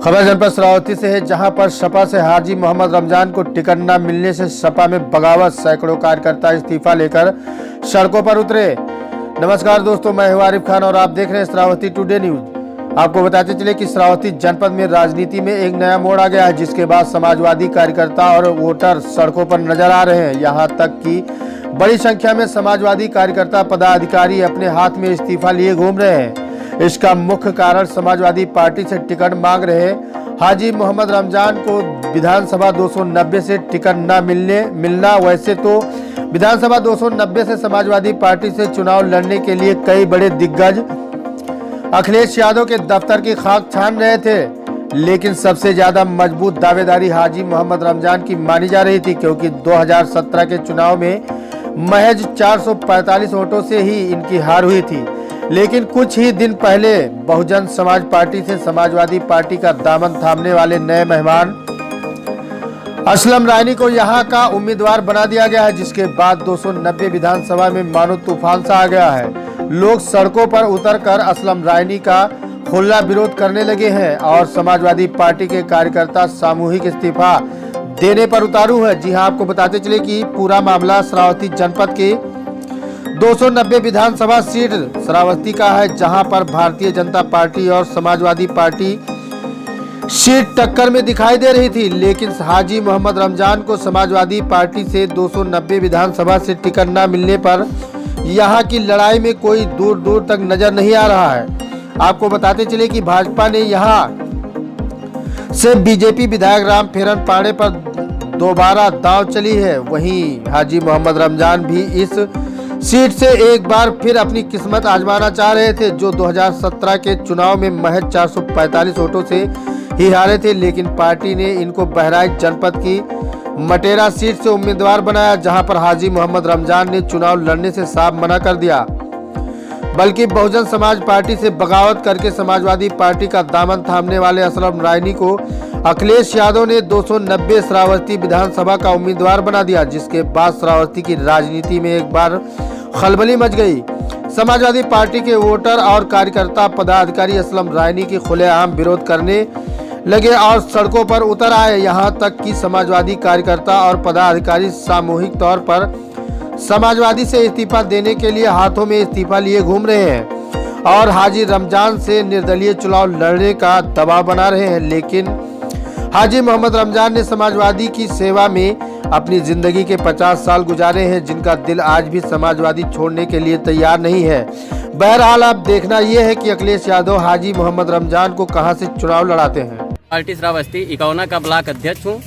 खबर जनपद श्रावस्ती से है, जहां पर सपा से हाजी मोहम्मद रमजान को टिकट न मिलने से सपा में बगावत। सैकड़ों कार्यकर्ता इस्तीफा लेकर सड़कों पर उतरे। नमस्कार दोस्तों, मैं हूं आरिफ खान और आप देख रहे हैं श्रावस्ती टुडे न्यूज। आपको बताते चले कि श्रावस्ती जनपद में राजनीति में एक नया मोड़ आ गया है, जिसके बाद समाजवादी कार्यकर्ता और वोटर सड़कों पर नजर आ रहे हैं। यहाँ तक कि बड़ी संख्या में समाजवादी कार्यकर्ता पदाधिकारी अपने हाथ में इस्तीफा लिए घूम रहे हैं। इसका मुख्य कारण समाजवादी पार्टी से टिकट मांग रहे हाजी मोहम्मद रमजान को विधानसभा 290 से टिकट न मिलना। वैसे तो विधानसभा 290 से समाजवादी पार्टी से चुनाव लड़ने के लिए कई बड़े दिग्गज अखिलेश यादव के दफ्तर की खाक छान रहे थे, लेकिन सबसे ज्यादा मजबूत दावेदारी हाजी मोहम्मद रमजान की मानी जा रही थी, क्योंकि 2017 के चुनाव में महज 445 वोटों से ही इनकी हार हुई थी। लेकिन कुछ ही दिन पहले बहुजन समाज पार्टी से समाजवादी पार्टी का दामन थामने वाले नए मेहमान असलम रायनी को यहां का उम्मीदवार बना दिया गया है, जिसके बाद 290 विधानसभा में मानो तूफान सा आ गया है। लोग सड़कों पर उतरकर असलम रायनी का खुला विरोध करने लगे हैं और समाजवादी पार्टी के कार्यकर्ता सामूहिक इस्तीफा देने पर उतारू है। जी हां, आपको बताते चले कि पूरा मामला श्रावस्ती जनपद के 290 विधानसभा सीट श्रावस्ती का है, जहां पर भारतीय जनता पार्टी और समाजवादी पार्टी सीट टक्कर में दिखाई दे रही थी। लेकिन हाजी मोहम्मद रमजान को समाजवादी पार्टी से 290 विधानसभा से टिकट न मिलने पर यहां की लड़ाई में कोई दूर दूर तक नजर नहीं आ रहा है। आपको बताते चले कि भाजपा ने यहां से बीजेपी विधायक राम फेरन पांडे पर दोबारा दांव चली है। वहीं हाजी मोहम्मद रमजान भी इस सीट से एक बार फिर अपनी किस्मत आजमाना चाह रहे थे, जो 2017 के चुनाव में महज 445 वोटों से ही हारे थे। लेकिन पार्टी ने इनको बहराइच जनपद की मटेरा सीट से उम्मीदवार बनाया, जहां पर हाजी मोहम्मद रमजान ने चुनाव लड़ने से साफ मना कर दिया, बल्कि बहुजन समाज पार्टी से बगावत करके समाजवादी पार्टी का दामन थामने वाले असलम रायनी को अखिलेश यादव ने 290 श्रावस्ती विधानसभा का उम्मीदवार बना दिया, जिसके बाद श्रावस्ती की राजनीति में एक बार खलबली मच गई। समाजवादी पार्टी के वोटर और कार्यकर्ता पदाधिकारी असलम रायनी की खुलेआम विरोध करने लगे और सड़कों पर उतर आए। यहां तक कि समाजवादी कार्यकर्ता और पदाधिकारी सामूहिक तौर पर समाजवादी से इस्तीफा देने के लिए हाथों में इस्तीफा लिए घूम रहे हैं और हाजी रमजान से निर्दलीय चुनाव लड़ने का दबाव बना रहे हैं। लेकिन हाजी मोहम्मद रमजान ने समाजवादी की सेवा में अपनी जिंदगी के 50 साल गुजारे हैं, जिनका दिल आज भी समाजवादी छोड़ने के लिए तैयार नहीं है। बहरहाल अब देखना यह है कि अखिलेश यादव हाजी मोहम्मद रमजान को कहां से चुनाव लड़ाते हैं। पार्टी श्रावस्ती इकौना का ब्लॉक अध्यक्ष हूं,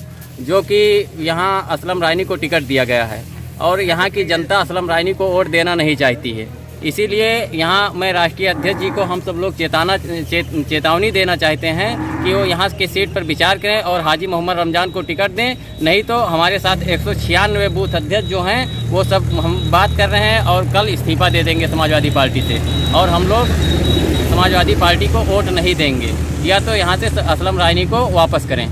जो कि यहां असलम रायनी को टिकट दिया गया है और यहां की जनता असलम रायनी को वोट देना नहीं चाहती है। इसीलिए यहाँ मैं राष्ट्रीय अध्यक्ष जी को हम सब लोग चेतावनी देना चाहते हैं कि वो यहाँ के सीट पर विचार करें और हाजी मोहम्मद रमजान को टिकट दें। नहीं तो हमारे साथ 196 बूथ अध्यक्ष जो हैं वो सब हम बात कर रहे हैं और कल इस्तीफा दे देंगे समाजवादी पार्टी से, और हम लोग समाजवादी पार्टी को वोट नहीं देंगे, या तो यहाँ से असलम रायनी को वापस करें।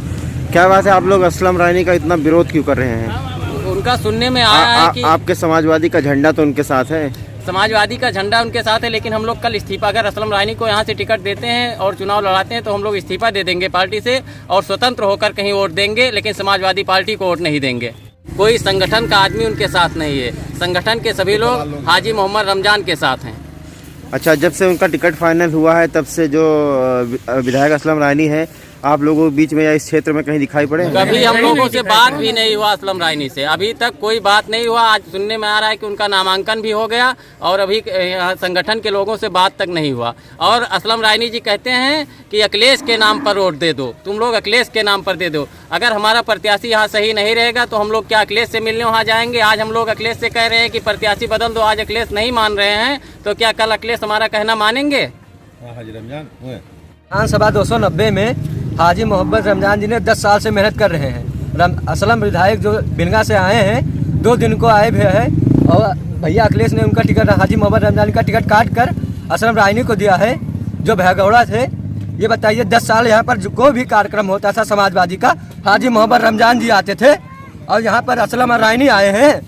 क्या बात है, आप लोग असलम रायनी का इतना विरोध क्यों कर रहे हैं? उनका सुनने में आया है कि आपके समाजवादी का झंडा तो उनके साथ है। समाजवादी का झंडा उनके साथ है, लेकिन हम लोग कल इस्तीफा, अगर असलम रायनी को यहाँ से टिकट देते हैं और चुनाव लड़ाते हैं तो हम लोग इस्तीफा दे देंगे पार्टी से और स्वतंत्र होकर कहीं वोट देंगे, लेकिन समाजवादी पार्टी को वोट नहीं देंगे। कोई संगठन का आदमी उनके साथ नहीं है, संगठन के सभी लोग हाजी मोहम्मद रमजान के साथ हैं। अच्छा, जब से उनका टिकट फाइनल हुआ है तब से जो विधायक असलम रायनी है, आप लोगों के बीच में या इस क्षेत्र में कहीं दिखाई पड़े? कभी हम लोगों से बात भी नहीं हुआ असलम रायनी से, अभी तक कोई बात नहीं हुआ। आज सुनने में आ रहा है कि उनका नामांकन भी हो गया और अभी संगठन के लोगों से बात तक नहीं हुआ। और असलम रायनी जी कहते हैं कि अखिलेश के नाम पर वोट दे दो, तुम लोग अखिलेश के नाम पर दे दो। अगर हमारा प्रत्याशी यहाँ सही नहीं रहेगा तो हम लोग क्या अखिलेश से मिलने वहाँ जाएंगे? आज हम लोग अखिलेश से कह रहे हैं कि प्रत्याशी बदल दो, आज अखिलेश नहीं मान रहे हैं, तो क्या कल अखिलेश हमारा कहना मानेंगे? विधानसभा 290 में हाजी मोहम्मद रमजान जी ने 10 साल से मेहनत कर रहे हैं। असलम विधायक जो बिलगा से आए हैं, 2 दिन को आए हुए हैं और भैया अखिलेश ने उनका टिकट, हाजी मोहम्मद रमजान का टिकट काट कर असलम रायनी को दिया है, जो भैगौड़ा थे। ये बताइए, 10 साल यहाँ पर कोई भी कार्यक्रम होता था समाजवादी का, हाजी मोहम्मद रमजान जी आते थे और यहाँ पर असलम रायनी आए हैं,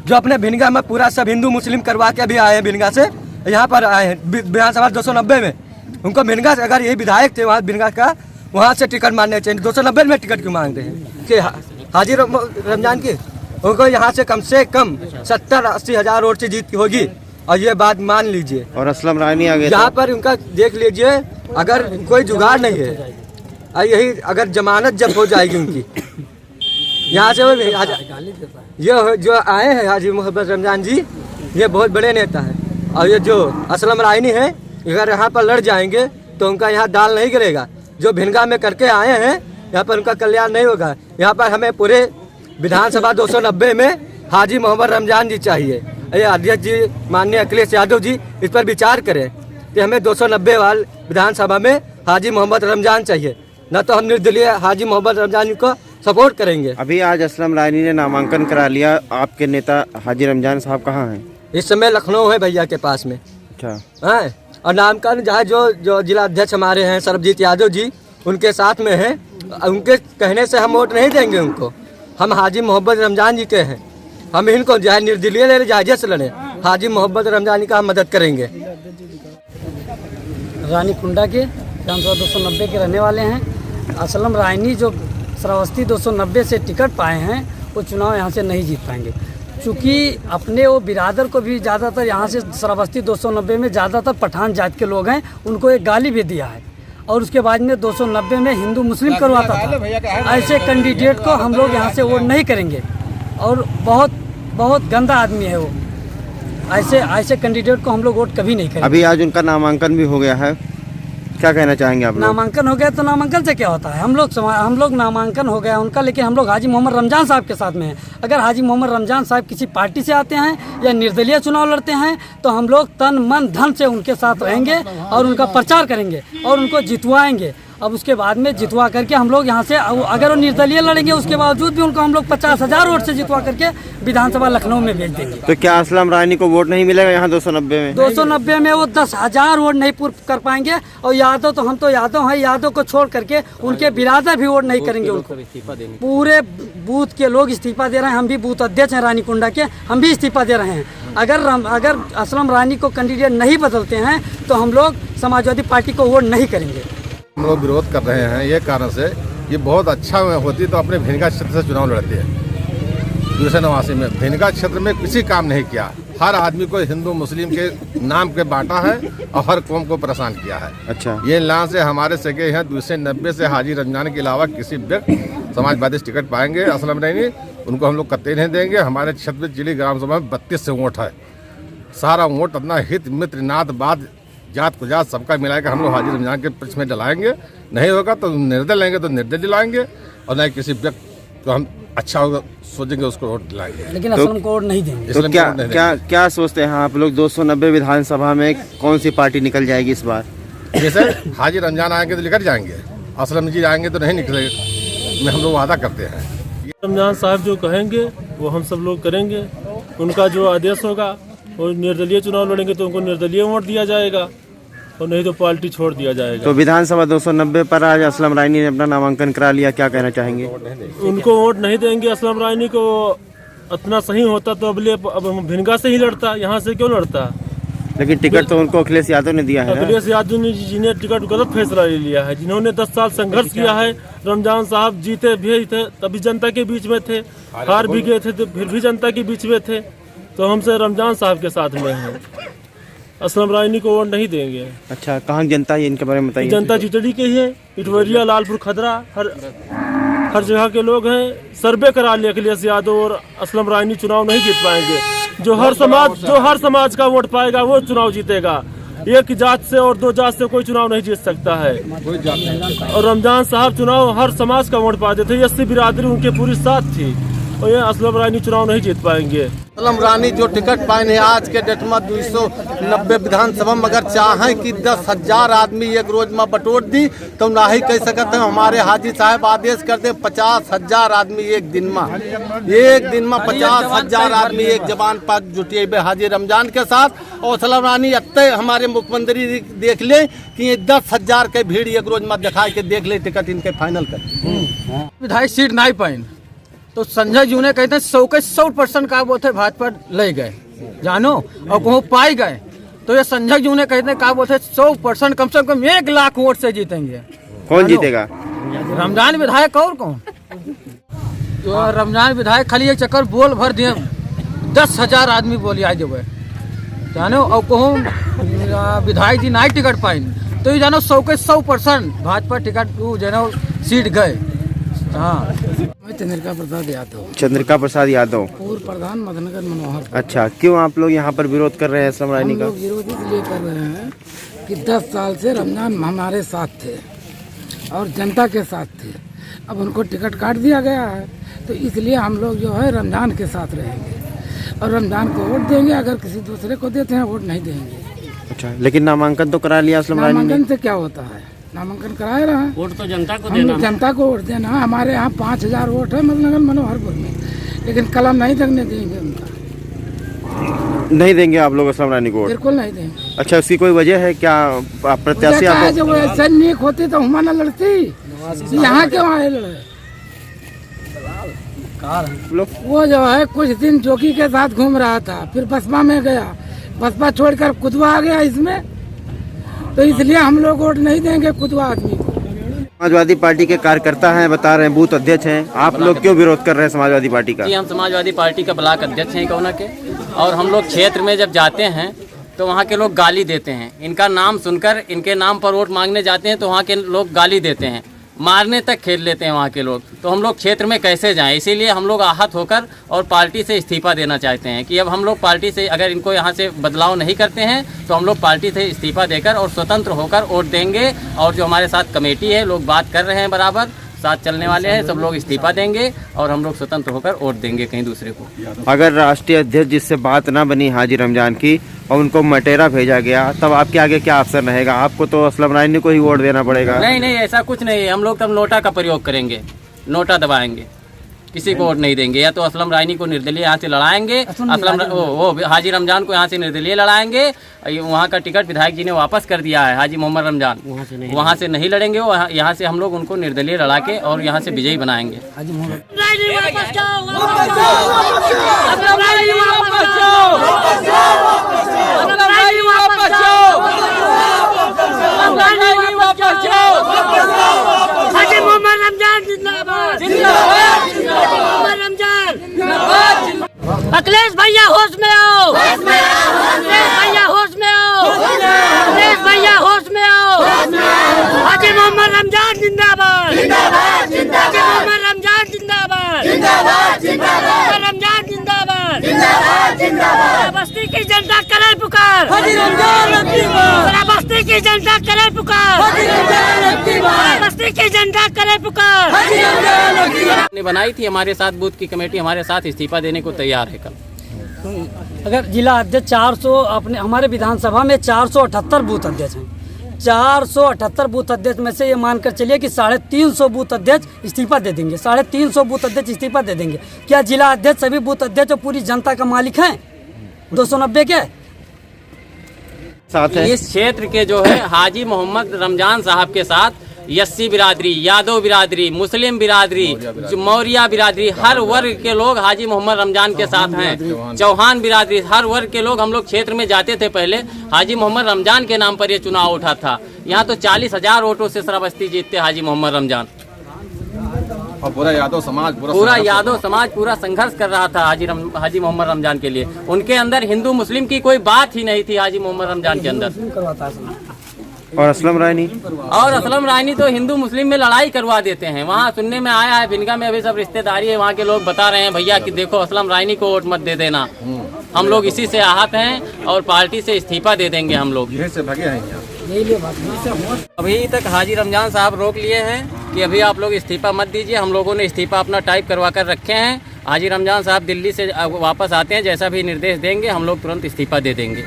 जो अपने भिनगा में पूरा सब हिंदू मुस्लिम करवा के भी आए हैं। भिनगा से यहाँ पर आए हैं विधानसभा 290 में। उनको भिनगा से, अगर ये विधायक थे वहाँ भिनगा का, वहाँ से टिकट मांगने चाहिए। 290 में टिकट क्यों मांगते हैं कि हाजी रमजान की उनको यहाँ से कम 70-80 हज़ार वोट से जीत होगी, और ये बात मान लीजिए। और असलम रानी आ गए यहाँ पर उनका देख लीजिए, अगर कोई जुगाड़ नहीं है, यही अगर जमानत जब हो जाएगी उनकी यहाँ से, ये जो आए हैं हाजी मोहब्बत रमजान जी, ये बहुत बड़े नेता हैं। और ये जो असलम रायनी है, अगर यहाँ पर लड़ जाएंगे तो उनका यहाँ दाल नहीं गिरेगा। जो भिनगा में करके आए हैं, यहाँ पर उनका कल्याण नहीं होगा। यहाँ पर हमें पूरे विधानसभा 290 में हाजी मोहम्मद रमजान जी चाहिए। ये अध्यक्ष जी माननीय अखिलेश यादव जी इस पर विचार करें कि हमें 290 वाल विधानसभा में हाजी मोहम्मद रमजान चाहिए, न तो हम निर्दलीय हाजी मोहम्मद रमजान को सपोर्ट करेंगे। अभी आज असलम रानी ने नामांकन करा लिया, आपके नेता हाजी रमजान साहब कहाँ हैं? इस समय लखनऊ है भैया के पास में। अच्छा है, और नामकरण जहाँ जो जिला अध्यक्ष हमारे हैं सरबजीत यादव जी, उनके साथ में है। उनके कहने से हम वोट नहीं देंगे उनको। हम हाजी मोहब्बत रमजान जी के हैं, हम इनको चाहे निर्दलीय लड़े चाहे से लड़े, हाजी मोहब्बत रमजान का हम मदद करेंगे। रानी कुंडा के विधानसभा 290 के रहने वाले हैं। असलम रायनी जो श्रावस्ती 290 से टिकट पाए हैं, वो चुनाव यहाँ से नहीं जीत पाएंगे, चूँकि अपने वो बिरादर को भी ज़्यादातर यहाँ से श्रावस्ती 290 में ज़्यादातर पठान जात के लोग हैं, उनको एक गाली भी दिया है। और उसके बाद में 290 में हिंदू मुस्लिम करवाता था। ऐसे कैंडिडेट को हम लोग यहाँ से वोट नहीं करेंगे, और बहुत गंदा आदमी है वो। ऐसे कैंडिडेट को हम लोग वोट कभी नहीं करेंगे। अभी आज उनका नामांकन भी हो गया है, क्या कहना चाहेंगे आप लोग? नामांकन हो गया तो नामांकन से क्या होता है? हम लोग नामांकन हो गया उनका, लेकिन हम लोग हाजी मोहम्मद रमजान साहब के साथ में हैं। अगर हाजी मोहम्मद रमजान साहब किसी पार्टी से आते हैं या निर्दलीय चुनाव लड़ते हैं, तो हम लोग तन मन धन से उनके साथ रहेंगे और उनका प्रचार करेंगे और उनको जितवाएंगे। अब उसके बाद में जितवा करके हम लोग यहाँ से, अगर वो निर्दलीय लड़ेंगे उसके बावजूद भी उनको हम लोग 50,000 वोट से जितवा करके विधानसभा लखनऊ में भेज देंगे। तो क्या असलम रानी को वोट नहीं मिलेगा यहाँ 290 में? 290 में वो 10,000 वोट नहीं पूर्ण कर पाएंगे। और यादव तो हम तो यादव हैं, यादव को छोड़ करके उनके बिरादर भी वोट नहीं करेंगे उनको। पूरे बूथ के लोग इस्तीफा दे रहे हैं। हम भी बूथ अध्यक्ष हैं रानी कुंडा के, हम भी इस्तीफा दे रहे हैं। अगर असलम रानी को कैंडिडेट नहीं बदलते हैं तो हम लोग समाजवादी पार्टी को वोट नहीं करेंगे। हम लोग विरोध कर रहे हैं ये कारण से, ये बहुत अच्छा होती तो अपने भिनगा क्षेत्र से चुनाव लड़ते हैं। 289 में भिनगा क्षेत्र में किसी काम नहीं किया, हर आदमी को हिंदू मुस्लिम के नाम के बांटा है और हर कौम को परेशान किया है। अच्छा, ये लान से हमारे सगे हैं 290 से हाजी रमजान के अलावा किसी व्यक्ति समाजवादी टिकट पाएंगे असलम नहीं, उनको हम लोग कतई नहीं देंगे। हमारे क्षेत्र में जिली ग्राम सभा में 32 से वोट है, सारा वोट अपना हित मित्र नात बात जात को जात सबका मिलाकर हम लोग हाजी रमजान के पक्ष में डलाएंगे। नहीं होगा तो निर्दल लेंगे तो निर्दल दिलाएंगे, और नहीं किसी व्यक्ति को हम अच्छा होगा सोचेंगे उसको वोट दिलाएंगे, लेकिन असलम को वोट नहीं देंगे। तो क्या सोचते हैं आप लोग 290 विधानसभा में कौन सी पार्टी निकल जाएगी इस बार? जैसे हाजी रमजान आएंगे तो निकल जाएंगे, असलम जी आएंगे तो नहीं निकलेंगे, में हम लोग वादा करते हैं। रमजान साहब जो कहेंगे वो हम सब लोग करेंगे, उनका जो आदेश होगा। और निर्दलीय चुनाव लड़ेंगे तो उनको निर्दलीय वोट दिया जाएगा, और नहीं तो पार्टी छोड़ दिया जाएगा। तो विधानसभा 290 पर आज असलम रानी ने अपना नामांकन करा लिया, क्या कहना चाहेंगे? उनको वोट नहीं देंगे असलम रानी को। इतना सही होता तो अब भिनगा से ही लड़ता, यहाँ से क्यों लड़ता? लेकिन टिकट तो उनको अखिलेश यादव ने दिया है ना? अखिलेश यादव जी ने टिकट गलत फैसला ले लिया है। जिन्होंने 10 साल संघर्ष किया है, रमजान साहब जीते भी थे तभी जनता के बीच में थे, हार भी गए थे तो फिर भी जनता के बीच में थे। तो हमसे रमजान साहब के साथ में हैं, असलम रानी को वोट नहीं देंगे। अच्छा, कहाँ जनता है इनके बारे में बताइए। जनता चिचड़ी के ही है, इटवरिया लालपुर खदरा हर जगह के लोग हैं। सर्वे करा लिया अखिलेश यादव और असलम रानी चुनाव नहीं जीत पाएंगे। जो हर समाज का वोट पाएगा वो चुनाव जीतेगा। एक जात से और 2 जात से कोई चुनाव नहीं जीत सकता है। और रमजान साहब चुनाव हर समाज का वोट पाते थे, 80 बिरादरी उनके पूरी साथ थी, और ये असलम रानी चुनाव नहीं जीत पाएंगे। असलम रानी जो टिकट पाए हैं आज के डेट में 290 विधानसभा में, अगर चाहें कि 10,000 आदमी एक रोज में बटोर दी तो नहीं कह सकते हैं। हमारे हाजी साहब आदेश कर दे 50,000 आदमी एक दिन में 50,000 आदमी एक जवान पाक जुटिए हाजी रमजान के साथ। और असलम रानी अत्ते हमारे मुख्यमंत्री देख ले कि ये 10,000 के भीड़ एक रोज में दिखा के देख ले, टिकट इनके फाइनल कर। विधायक सीट नहीं पाइन तो संजय जी ने कहते हैं 100% का वो थे भाजपा ले गए जानो, और कहूँ पाई गए तो ये संजय जी ने कहते हैं का वो थे 100% कम से कम 1 लाख वोट से जीतेंगे। कौन जीतेगा? रमजान विधायक और कौन? जो रमजान विधायक खाली एक चक्कर बोल भर दिए 10,000 आदमी बोली आज जब जानो और कहूँ विधायक जी नहीं टिकट पाइन तो ये जानो 100% भाजपा टिकट जानो सीट गए। हाँ, मैं चंद्रिका प्रसाद यादव, चंद्रिका प्रसाद यादव, पूर्व प्रधान मधुनगर मनोहर। अच्छा, क्यों आप लोग यहाँ पर विरोध कर रहे हैं असलम रायनी का? हम लोग विरोध इसलिए कर रहे हैं कि 10 साल से रमजान हमारे साथ थे और जनता के साथ थे। अब उनको टिकट काट दिया गया है तो इसलिए हम लोग जो है रमजान के साथ रहेंगे और रमजान को वोट देंगे। अगर किसी दूसरे को देते हैं वोट नहीं देंगे। अच्छा, लेकिन नामांकन तो करा लिया असलम रायनी ने। नामांकन से क्या होता है? नामांकन कराए रहा है, वोट तो जनता को हम लोग जनता को वोट देना। हमारे यहाँ 5,000 वोट है मधुनगर मनोहरपुर में, लेकिन कलम नहीं लगने देंगे उनका। नहीं देंगे आप लोग असलम रायनी को वोट? बिल्कुल नहीं देंगे। अच्छा, उसकी कोई वजह है क्या? प्रत्याशी क्या है, आप जब वो ऐसा नेक होती तो हम ना लड़ती, यहाँ क्यों आए लड़े? लोग? वो जो है कुछ दिन जोगी के साथ घूम रहा था, फिर बसपा में गया, बसपा छोड़कर कुदवा आ गया इसमें, तो इसलिए हम लोग वोट नहीं देंगे कुदवा आदमी को। समाजवादी पार्टी के कार्यकर्ता हैं, बता रहे हैं बूथ अध्यक्ष हैं, आप लोग क्यों विरोध कर रहे हैं समाजवादी पार्टी का? जी, हम समाजवादी पार्टी का ब्लॉक अध्यक्ष हैं कौना के, और हम लोग क्षेत्र में जब जाते हैं तो वहाँ के लोग गाली देते हैं। इनका नाम सुनकर इनके नाम पर वोट मांगने जाते हैं तो वहाँ के लोग गाली देते हैं, मारने तक खेल लेते हैं वहाँ के लोग। तो हम लोग क्षेत्र में कैसे जाएं? इसीलिए हम लोग आहत होकर और पार्टी से इस्तीफा देना चाहते हैं कि अब हम लोग पार्टी से अगर इनको यहाँ से बदलाव नहीं करते हैं तो हम लोग पार्टी से इस्तीफा देकर और स्वतंत्र होकर वोट देंगे। और जो हमारे साथ कमेटी है, लोग बात कर रहे हैं, बराबर साथ चलने वाले हैं, सब लोग इस्तीफा देंगे और हम लोग स्वतंत्र होकर वोट देंगे कहीं दूसरे को। अगर राष्ट्रीय अध्यक्ष जिससे बात ना बनी हाजी रमजान की और उनको मटेरा भेजा गया, तब आपके आगे क्या अवसर रहेगा? आपको तो असलम रायनी को ही वोट देना पड़ेगा। नहीं, ऐसा कुछ नहीं है। हम लोग तब नोटा का प्रयोग करेंगे, नोटा दबाएंगे, किसी को वोट नहीं देंगे। या तो असलम रायनी को निर्दलीय यहाँ से लड़ाएंगे, वो हाजी रमजान को यहाँ से निर्दलीय लड़ाएंगे। वहाँ का टिकट विधायक जी ने वापस कर दिया है, हाजी मोहम्मद रमजान वहाँ से नहीं लड़ेंगे। वो यहाँ से हम लोग उनको निर्दलीय लड़ा के और यहाँ से विजयी बनाएंगे। हाजी मोहम्मद रमजान जिंदाबाद, मोहम्मद रमजान। अखिलेश भैया होश में आओ, अखिलेश भैया होश में आओ, अखिलेश भैया होश में आओ। हाजी मोहम्मद रमजान जिंदाबाद, हाजी मोहम्मद रमजान जिंदाबाद, रमजान जिंदाबाद। बस्ती की जनता करे पुकार, बस्ती की जनता करे पुकार, बस्ती की जनता करे पुकार। ने बनाई थी हमारे साथ बूथ की कमेटी, हमारे साथ इस्तीफा देने को तैयार है कल। अगर जिला अध्यक्ष 400 अपने हमारे विधानसभा में 478 बूथ अध्यक्ष हैं, 478 बूथ अध्यक्ष में से ये मानकर चलिए कि 350 बूथ अध्यक्ष इस्तीफा दे देंगे, 350 बूथ अध्यक्ष इस्तीफा दे देंगे। क्या जिला अध्यक्ष सभी बूथ अध्यक्ष और पूरी जनता का मालिक हैं 290 के साथ है? इस क्षेत्र के जो है हाजी मोहम्मद रमजान साहब के साथ यस्सी बिरादरी, यादव बिरादरी, मुस्लिम बिरादरी, मौर्या बिरादरी, हर वर्ग के लोग हाजी मोहम्मद रमजान के साथ हैं। चौहान बिरादरी, हर वर्ग के लोग हम लोग क्षेत्र में जाते थे। पहले हाजी मोहम्मद रमजान के नाम पर ये चुनाव उठा था। यहाँ तो 40,000 वोटों से श्रावस्ती जीतते हाजी मोहम्मद रमजान। और पूरा यादव समाज पूरा संघर्ष कर रहा था हाजी मोहम्मद रमजान के लिए। उनके अंदर हिंदू मुस्लिम की कोई बात ही नहीं थी हाजी मोहम्मद रमजान के अंदर। और असलम रायनी तो हिंदू मुस्लिम में लड़ाई करवा देते हैं। वहाँ सुनने में आया है, बिनगा में अभी सब रिश्तेदारी है, वहाँ के लोग बता रहे हैं भैया कि देखो असलम रायनी को वोट मत दे देना। हम लोग इसी से आहत हैं और पार्टी से इस्तीफा दे देंगे हम लोग। अभी तक हाजी रमजान साहब रोक लिए हैं कि अभी आप लोग इस्तीफा मत दीजिए। हम लोगों ने इस्तीफा अपना टाइप करवा कर रखे हैं। हाजी रमजान साहब दिल्ली से वापस आते हैं, जैसा भी निर्देश देंगे हम लोग तुरंत इस्तीफा दे देंगे।